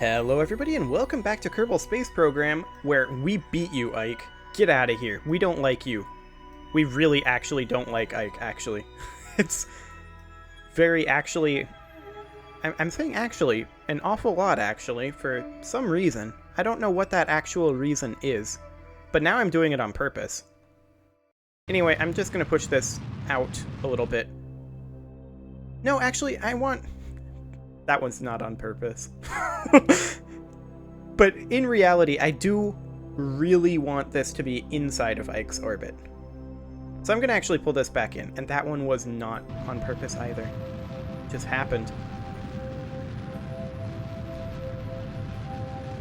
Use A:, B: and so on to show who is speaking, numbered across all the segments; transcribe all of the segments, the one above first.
A: Hello everybody and welcome back to Kerbal Space Program, where we beat you, Ike. Get out of here. We don't like you. We really actually don't like Ike, actually. It's very actually... I'm saying actually, an awful lot actually, for some reason. I don't know what that actual reason is, but now I'm doing it on purpose. Anyway, I'm just gonna push this out a little bit. No, actually, I want... That one's not on purpose. But in reality, I do really want this to be inside of Ike's orbit. So I'm going to actually pull this back in, and that one was not on purpose either. It just happened.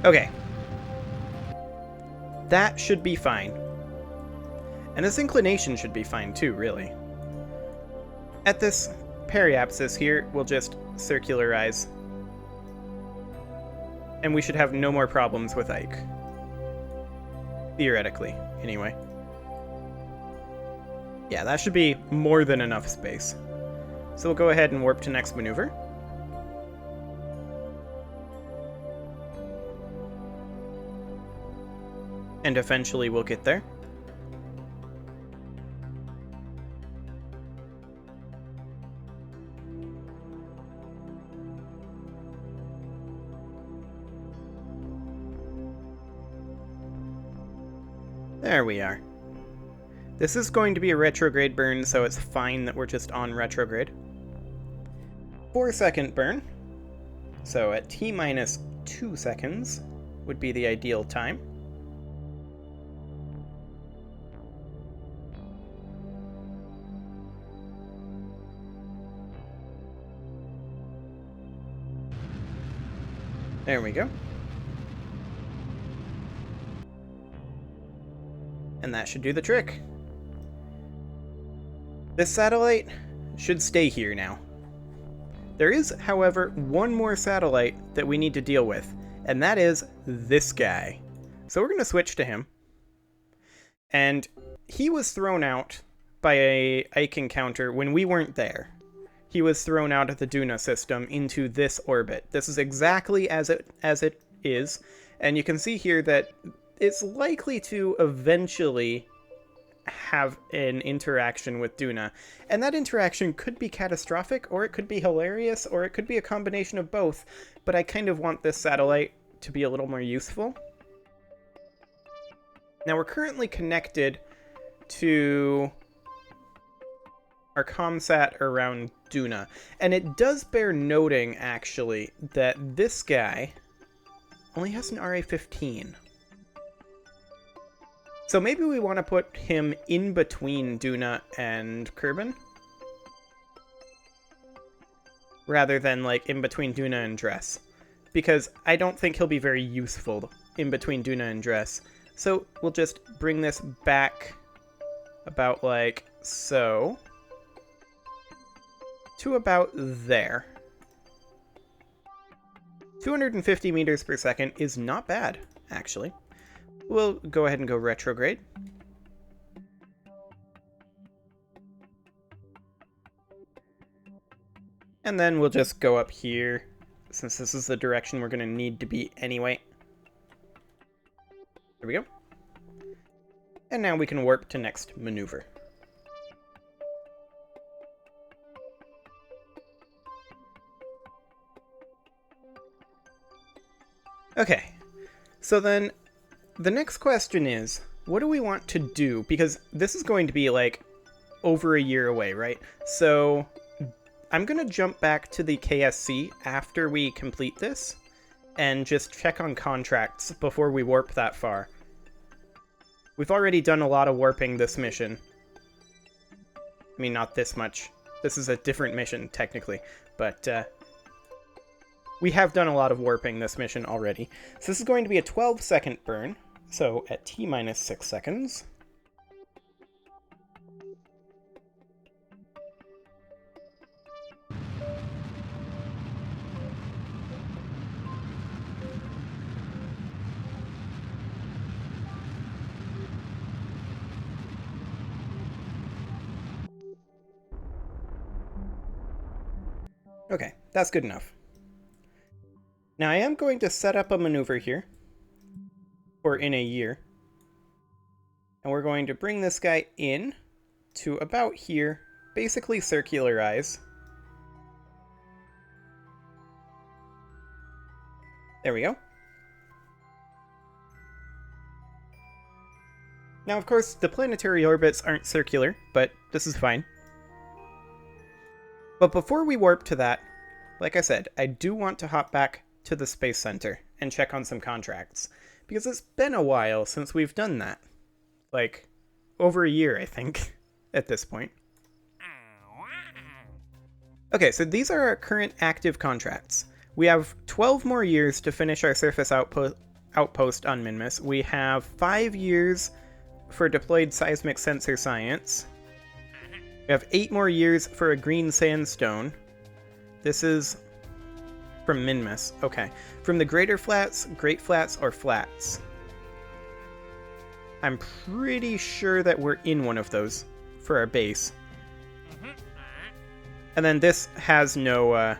A: Okay. That should be fine. And this inclination should be fine too, really. At this periapsis here, we'll just circularize. And we should have no more problems with Ike. Theoretically, anyway. Yeah, that should be more than enough space. So we'll go ahead and warp to next maneuver. And eventually we'll get there. There we are. This is going to be a retrograde burn, so it's fine that we're just on retrograde. 4-second burn. So at T-minus 2 seconds would be the ideal time. There we go. And that should do the trick. This satellite should stay here now. There is, however, one more satellite that we need to deal with, and that is this guy. So we're going to switch to him. And he was thrown out by a Ike encounter when we weren't there. He was thrown out of the Duna system into this orbit. This is exactly as it is, and you can see here that it's likely to eventually have an interaction with Duna. And that interaction could be catastrophic, or it could be hilarious, or it could be a combination of both. But I kind of want this satellite to be a little more useful. Now we're currently connected to our comsat around Duna. And it does bear noting, actually, that this guy only has an RA-15. So maybe we want to put him in between Duna and Kerbal, rather than like in between Duna and Dress, because I don't think he'll be very useful in between Duna and Dress. So we'll just bring this back about like so to about there. 250 meters per second is not bad, actually. We'll go ahead and go retrograde. And then we'll just go up here, since this is the direction we're going to need to be anyway. There we go. And now we can warp to next maneuver. Okay, so then the next question is, what do we want to do? Because this is going to be like over a year away, right? So I'm going to jump back to the KSC after we complete this and just check on contracts before we warp that far. We've already done a lot of warping this mission. I mean, not this much. This is a different mission, technically. But we have done a lot of warping this mission already. So this is going to be a 12-second burn. So at T-minus 6 seconds. Okay, that's good enough. Now I am going to set up a maneuver here for in a year. And we're going to bring this guy in to about here, basically circularize. There we go. Now, of course, the planetary orbits aren't circular, but this is fine. But before we warp to that, like I said, I do want to hop back to the Space Center and check on some contracts, because it's been a while since we've done that. Like, over a year, I think, at this point. Okay, so these are our current active contracts. We have 12 more years to finish our surface outpost on Minmus. We have 5 years for deployed seismic sensor science. We have 8 more years for a green sandstone. This is from Minmus. Okay. From the Greater Flats, Great Flats, or Flats. I'm pretty sure that we're in one of those for our base. And then this has no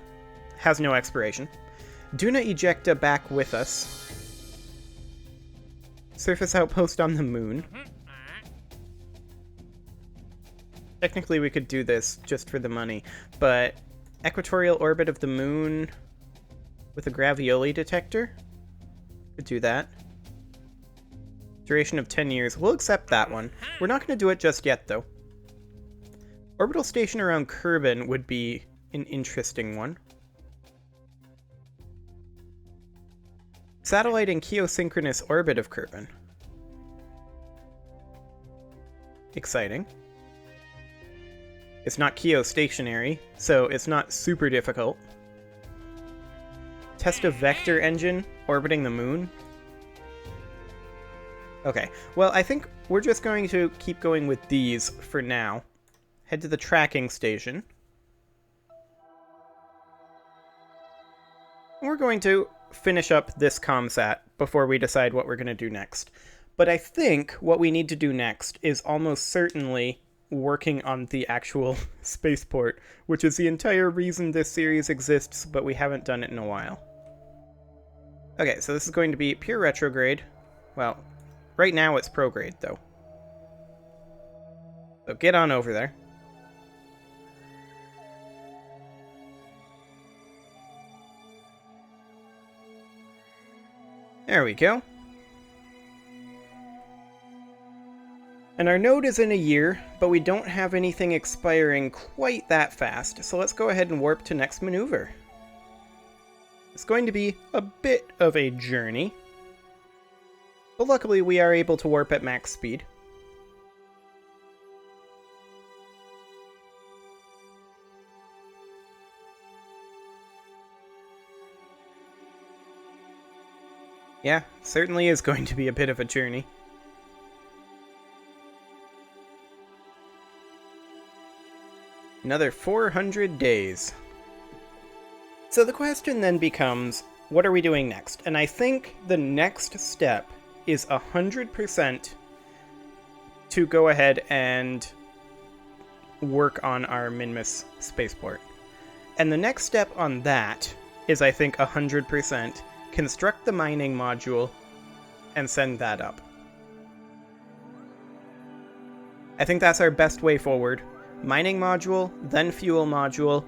A: expiration. Duna Ejecta back with us. Surface outpost on the moon. Technically we could do this just for the money, but equatorial orbit of the moon with a gravioli detector? Could do that. Duration of 10 years. We'll accept that one. We're not going to do it just yet, though. Orbital station around Kerbal would be an interesting one. Satellite in geosynchronous orbit of Kerbal. Exciting. It's not geostationary, so it's not super difficult. Test a vector engine orbiting the moon. Okay, well, I think we're just going to keep going with these for now. Head to the tracking station. We're going to finish up this ComSat before we decide what we're going to do next. But I think what we need to do next is almost certainly working on the actual spaceport, which is the entire reason this series exists, but we haven't done it in a while. Okay, so this is going to be pure retrograde. Well, right now it's prograde, though. So get on over there. There we go. And our node is in a year, but we don't have anything expiring quite that fast, so let's go ahead and warp to next maneuver. It's going to be a bit of a journey, but luckily we are able to warp at max speed. Yeah, certainly is going to be a bit of a journey. Another 400 days. So the question then becomes, what are we doing next? And I think the next step is 100% to go ahead and work on our Minmus Spaceport. And the next step on that is, I think, 100% construct the mining module and send that up. I think that's our best way forward. Mining module, then fuel module,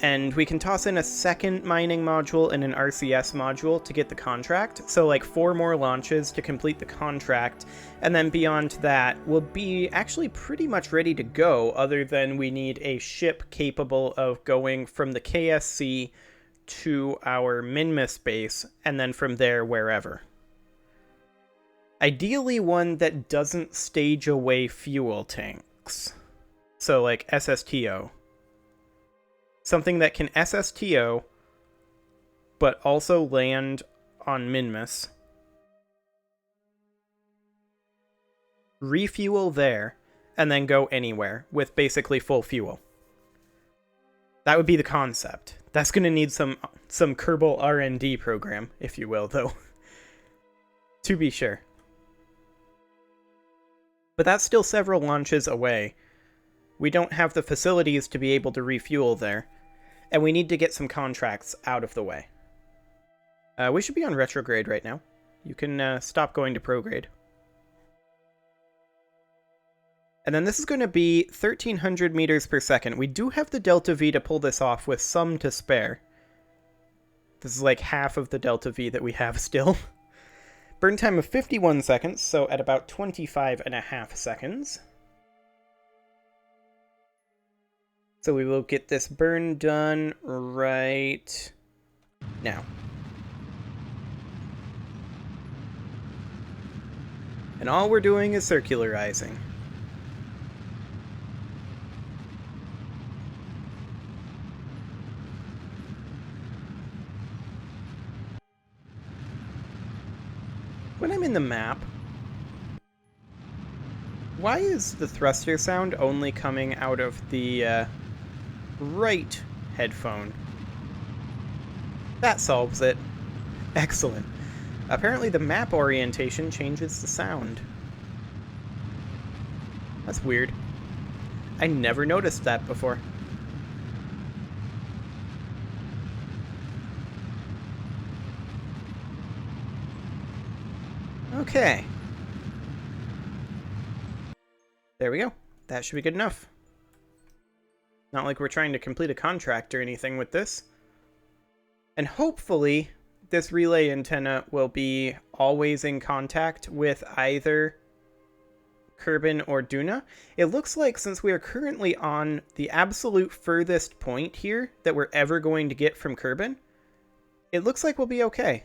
A: and we can toss in a second mining module and an RCS module to get the contract. So like 4 more launches to complete the contract, and then beyond that we'll be actually pretty much ready to go, other than we need a ship capable of going from the KSC to our Minmus base, and then from there wherever. Ideally one that doesn't stage away fuel tanks. So like SSTO. Something that can SSTO, but also land on Minmus. Refuel there, and then go anywhere with basically full fuel. That would be the concept. That's going to need some Kerbal R&D program, if you will, though. To be sure. But that's still several launches away. We don't have the facilities to be able to refuel there, and we need to get some contracts out of the way. We should be on retrograde right now. You can stop going to prograde. And then this is going to be 1,300 meters per second. We do have the delta V to pull this off with some to spare. This is like half of the delta V that we have still. Burn time of 51 seconds, so at about 25.5 seconds. So we will get this burn done right now. And all we're doing is circularizing. When I'm in the map, why is the thruster sound only coming out of the right headphone? That solves it. Excellent. Apparently the map orientation changes the sound. That's weird. I never noticed that before. Okay. There we go. That should be good enough. Not like we're trying to complete a contract or anything with this. And hopefully, this relay antenna will be always in contact with either Kerbin or Duna. It looks like since we are currently on the absolute furthest point here that we're ever going to get from Kerbin, it looks like we'll be okay.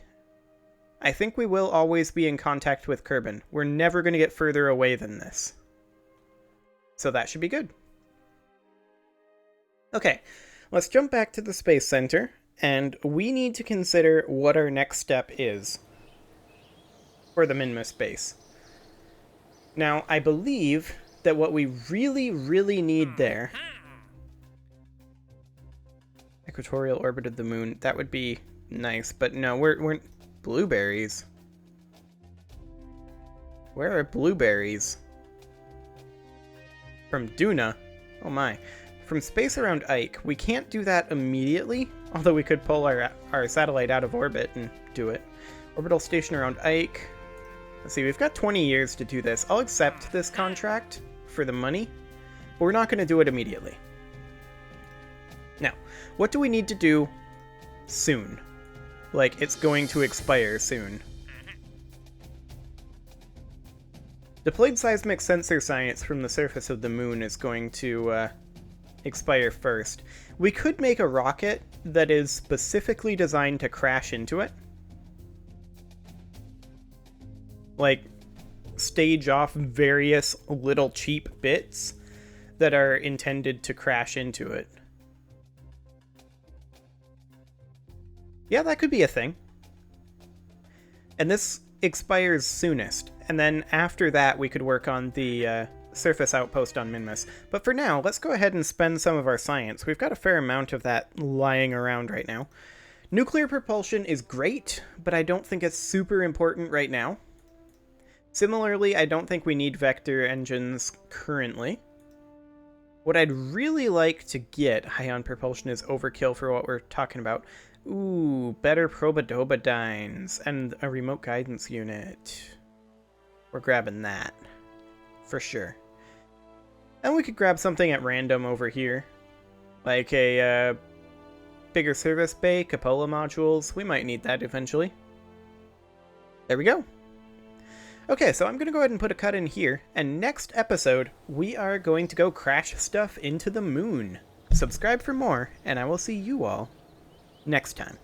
A: I think we will always be in contact with Kerbin. We're never going to get further away than this. So that should be good. Okay, let's jump back to the Space Center, and we need to consider what our next step is for the Minmus base. Now, I believe that what we really, really need there... Equatorial orbit of the moon, that would be nice, but no, we're blueberries. Where are blueberries? From Duna? Oh my. From space around Ike, we can't do that immediately, although we could pull our satellite out of orbit and do it. Orbital station around Ike. Let's see, we've got 20 years to do this. I'll accept this contract for the money, but we're not going to do it immediately. Now, what do we need to do soon? Like, it's going to expire soon. Deployed seismic sensor science from the surface of the moon is going to expire first. We could make a rocket that is specifically designed to crash into it. Like, stage off various little cheap bits that are intended to crash into it. Yeah, that could be a thing. And this expires soonest. And then after that, we could work on the surface outpost on Minmus. But for now, let's go ahead and spend some of our science. We've got a fair amount of that lying around right now. Nuclear propulsion is great, but I don't think it's super important right now. Similarly, I don't think we need vector engines currently. What I'd really like to get high on propulsion is overkill for what we're talking about. Ooh, better probodobodynes and a remote guidance unit. We're grabbing that. For sure. And we could grab something at random over here. Like a bigger service bay, cupola modules. We might need that eventually. There we go. Okay, so I'm going to go ahead and put a cut in here. And next episode, we are going to go crash stuff into the moon. Subscribe for more, and I will see you all next time.